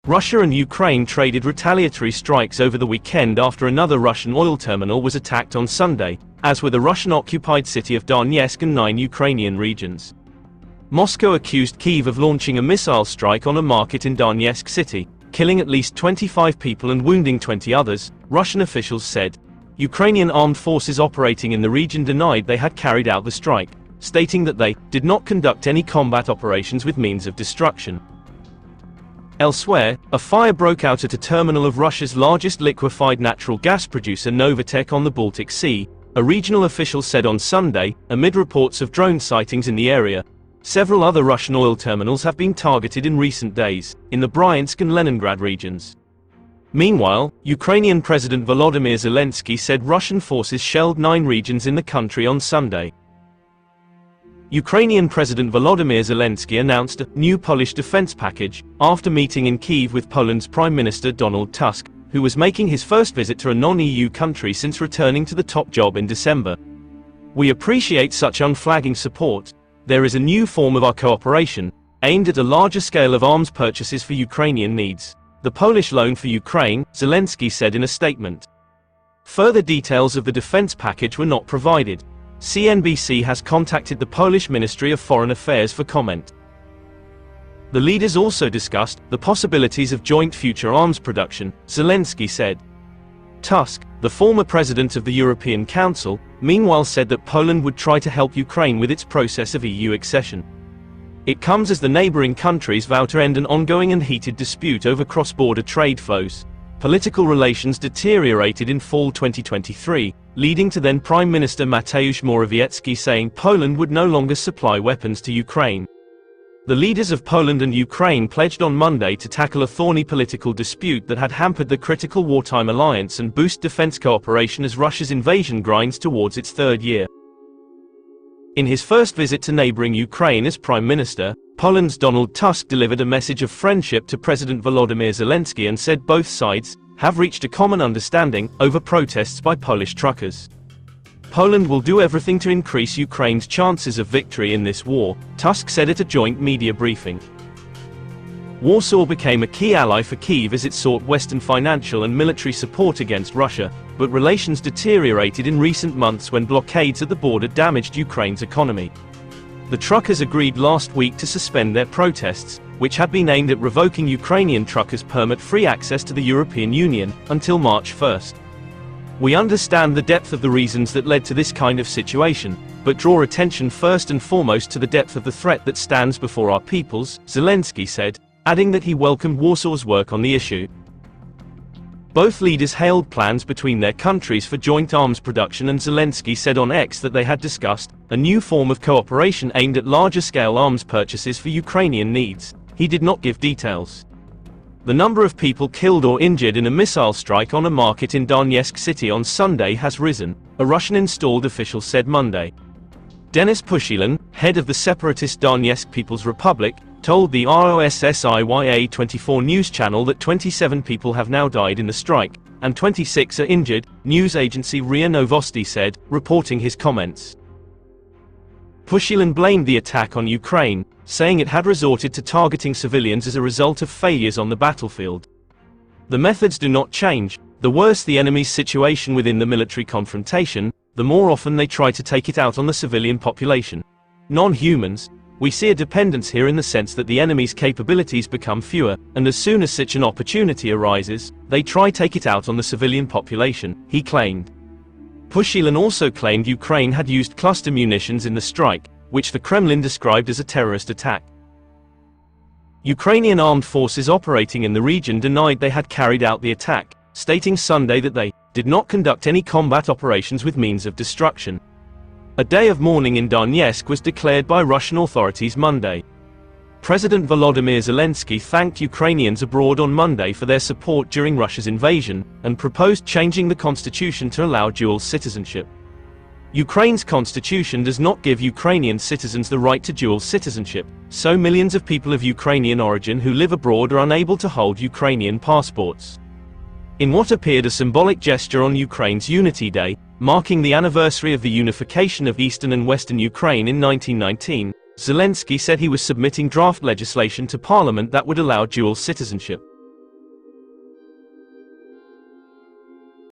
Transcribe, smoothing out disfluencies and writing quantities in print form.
Russia and Ukraine traded retaliatory strikes over the weekend after another Russian oil terminal was attacked on Sunday, as were the Russian-occupied city of Donetsk and 9 Ukrainian regions. Moscow accused Kyiv of launching a missile strike on a market in Donetsk city, killing at least 25 people and wounding 20 others, Russian officials said. Ukrainian armed forces operating in the region denied they had carried out the strike, stating that they did not conduct any combat operations with means of destruction. Elsewhere, a fire broke out at a terminal of Russia's largest liquefied natural gas producer Novatek on the Baltic Sea, a regional official said on Sunday, amid reports of drone sightings in the area. Several other Russian oil terminals have been targeted in recent days, in the Bryansk and Leningrad regions. Meanwhile, Ukrainian President Volodymyr Zelensky said Russian forces shelled 9 regions in the country on Sunday. Ukrainian President Volodymyr Zelensky announced a new Polish defense package after meeting in Kyiv with Poland's Prime Minister Donald Tusk, who was making his first visit to a non-EU country since returning to the top job in December. "We appreciate such unflagging support. There is a new form of our cooperation, aimed at a larger scale of arms purchases for Ukrainian needs. The Polish loan for Ukraine," Zelensky said in a statement. Further details of the defense package were not provided. CNBC has contacted the Polish Ministry of Foreign Affairs for comment. The leaders also discussed the possibilities of joint future arms production, Zelensky said. Tusk, the former president of the European Council, meanwhile said that Poland would try to help Ukraine with its process of EU accession. It comes as the neighboring countries vow to end an ongoing and heated dispute over cross-border trade flows. Political relations deteriorated in fall 2023, leading to then Prime Minister Mateusz Morawiecki saying Poland would no longer supply weapons to Ukraine. The leaders of Poland and Ukraine pledged on Monday to tackle a thorny political dispute that had hampered the critical wartime alliance and boost defense cooperation as Russia's invasion grinds towards its 3rd year. In his first visit to neighboring Ukraine as Prime Minister, Poland's Donald Tusk delivered a message of friendship to President Volodymyr Zelensky and said both sides have reached a common understanding over protests by Polish truckers. Poland will do everything to increase Ukraine's chances of victory in this war, Tusk said at a joint media briefing. Warsaw became a key ally for Kyiv as it sought Western financial and military support against Russia, but relations deteriorated in recent months when blockades at the border damaged Ukraine's economy. The truckers agreed last week to suspend their protests, which had been aimed at revoking Ukrainian truckers' permit-free access to the European Union, until March 1. "We understand the depth of the reasons that led to this kind of situation, but draw attention first and foremost to the depth of the threat that stands before our peoples," Zelensky said, adding that he welcomed Warsaw's work on the issue. Both leaders hailed plans between their countries for joint arms production, and Zelensky said on X that they had discussed a new form of cooperation aimed at larger-scale arms purchases for Ukrainian needs. He did not give details. The number of people killed or injured in a missile strike on a market in Donetsk city on Sunday has risen, a Russian-installed official said Monday. Denis Pushilin, head of the separatist Donetsk People's Republic, told the ROSSIYA24 news channel that 27 people have now died in the strike, and 26 are injured, news agency RIA Novosti said, reporting his comments. Pushilin blamed the attack on Ukraine, saying it had resorted to targeting civilians as a result of failures on the battlefield. The methods do not change. The worse the enemy's situation within the military confrontation, the more often they try to take it out on the civilian population. Non-humans. We see a dependence here in the sense that the enemy's capabilities become fewer, and as soon as such an opportunity arises, they try take it out on the civilian population, he claimed. Pushilin also claimed Ukraine had used cluster munitions in the strike, which the Kremlin described as a terrorist attack. Ukrainian armed forces operating in the region denied they had carried out the attack, stating Sunday that they did not conduct any combat operations with means of destruction. A day of mourning in Donetsk was declared by Russian authorities Monday. President Volodymyr Zelensky thanked Ukrainians abroad on Monday for their support during Russia's invasion, and proposed changing the constitution to allow dual citizenship. Ukraine's constitution does not give Ukrainian citizens the right to dual citizenship, so millions of people of Ukrainian origin who live abroad are unable to hold Ukrainian passports. In what appeared a symbolic gesture on Ukraine's Unity Day, marking the anniversary of the unification of eastern and western Ukraine in 1919, Zelensky said he was submitting draft legislation to parliament that would allow dual citizenship.